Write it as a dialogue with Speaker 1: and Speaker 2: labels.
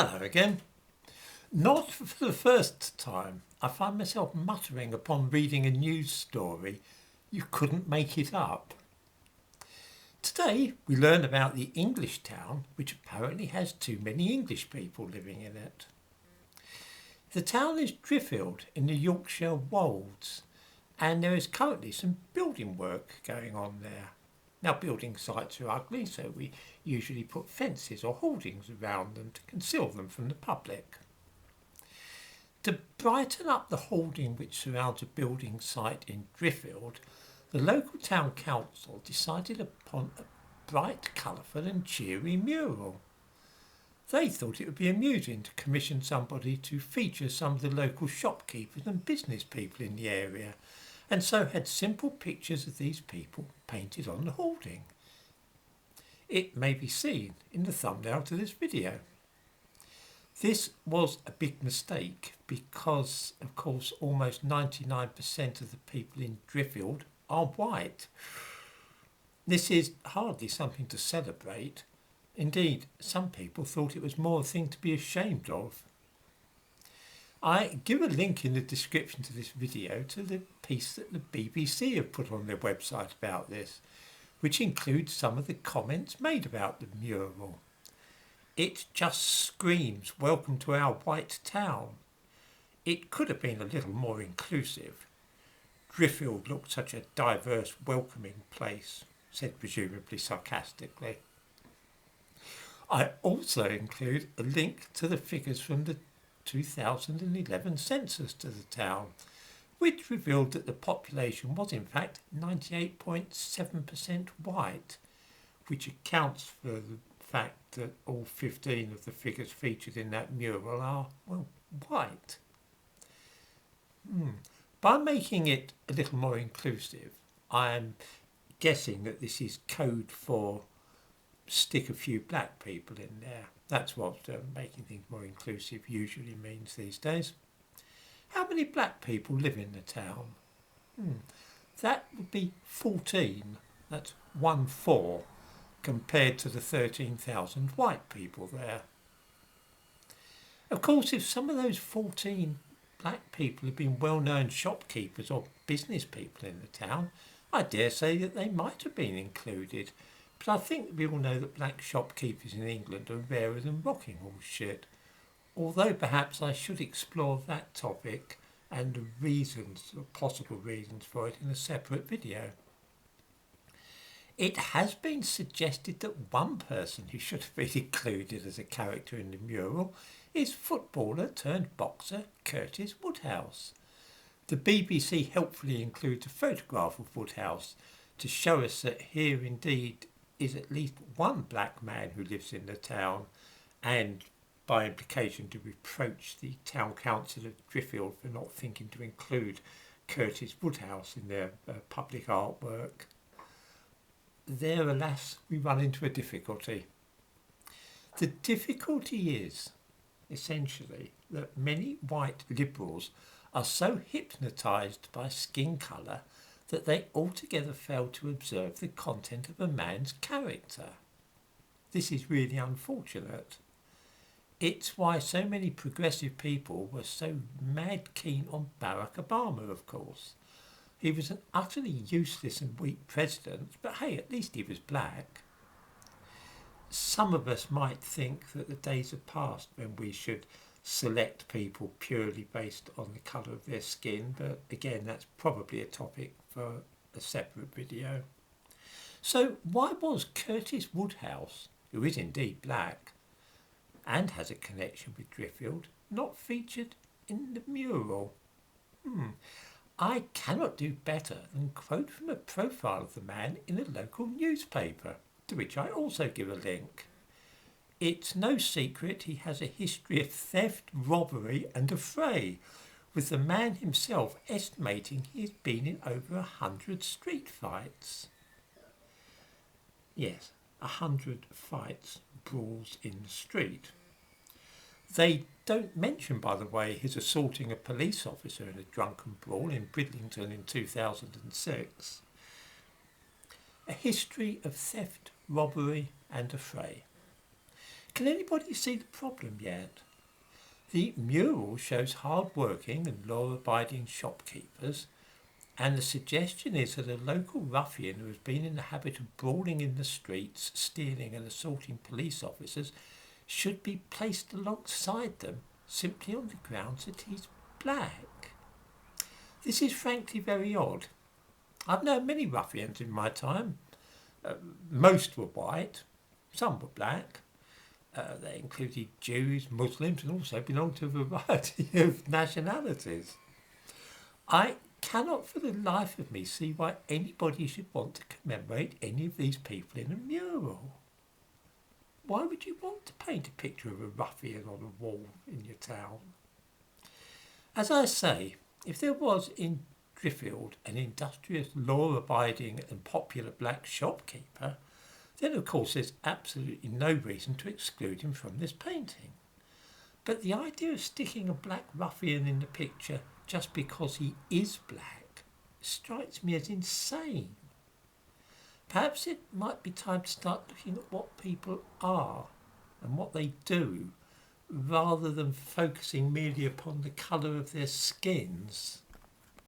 Speaker 1: Hello again. Not for the first time, I find myself muttering upon reading a news story. You couldn't make it up. Today we learn about the English town, which apparently has too many English people living in it. The town is Driffield in the Yorkshire Wolds, and there is currently some building work going on there. Now, building sites are ugly, so we usually put fences or hoardings around them to conceal them from the public. To brighten up the hoarding which surrounds a building site in Driffield, the local town council decided upon a bright, colourful and cheery mural. They thought it would be amusing to commission somebody to feature some of the local shopkeepers and business people in the area, and so had simple pictures of these people painted on the hoarding. It may be seen in the thumbnail to this video. This was a big mistake because, of course, almost 99% of the people in Driffield are white. This is hardly something to celebrate. Indeed, some people thought it was more a thing to be ashamed of. I give a link in the description to this video to the piece that the BBC have put on their website about this, which includes some of the comments made about the mural. It just screams, "Welcome to our white town." It could have been a little more inclusive. Driffield looked such a diverse, welcoming place, said presumably sarcastically. I also include a link to the figures from the 2011 census to the town, which revealed that the population was in fact 98.7% white, which accounts for the fact that all 15 of the figures featured in that mural are, well, white. By making it a little more inclusive, I am guessing that this is code for stick a few black people in there. That's what making things more inclusive usually means these days. How many black people live in the town? That would be 14. That's 1/4 compared to the 13,000 white people there. Of course, if some of those 14 black people had been well-known shopkeepers or business people in the town, I dare say that they might have been included. But I think we all know that black shopkeepers in England are rarer than rocking horse shit, although perhaps I should explore that topic and the reasons, or possible reasons for it in a separate video. It has been suggested that one person who should have been included as a character in the mural is footballer turned boxer Curtis Woodhouse. The BBC helpfully includes a photograph of Woodhouse to show us that here indeed is at least one black man who lives in the town, and by implication to reproach the town council of Driffield for not thinking to include Curtis Woodhouse in their public artwork. There, alas, we run into a difficulty. The difficulty is, essentially, that many white liberals are so hypnotised by skin colour that they altogether fail to observe the content of a man's character. This is really unfortunate. It's why so many progressive people were so mad keen on Barack Obama, of course. He was an utterly useless and weak president, but hey, at least he was black. Some of us might think that the days are past when we should select people purely based on the colour of their skin, but again, that's probably a topic for a separate video. So why was Curtis Woodhouse, who is indeed black and has a connection with Driffield, not featured in the mural? I cannot do better than quote from a profile of the man in a local newspaper, to which I also give a link. It's no secret he has a history of theft, robbery and affray, with the man himself estimating he has been in over 100 street fights. Yes, 100 fights, brawls in the street. They don't mention, by the way, his assaulting a police officer in a drunken brawl in Bridlington in 2006. A history of theft, robbery and affray. Can anybody see the problem yet? The mural shows hard-working and law-abiding shopkeepers, and the suggestion is that a local ruffian who has been in the habit of brawling in the streets, stealing and assaulting police officers should be placed alongside them simply on the grounds that he's black. This is frankly very odd. I've known many ruffians in my time. Most were white, some were black. They included Jews, Muslims, and also belonged to a variety of nationalities. I cannot for the life of me see why anybody should want to commemorate any of these people in a mural. Why would you want to paint a picture of a ruffian on a wall in your town? As I say, if there was in Driffield an industrious, law-abiding and popular black shopkeeper, then of course there's absolutely no reason to exclude him from this painting. But the idea of sticking a black ruffian in the picture just because he is black strikes me as insane. Perhaps it might be time to start looking at what people are and what they do, rather than focusing merely upon the colour of their skins.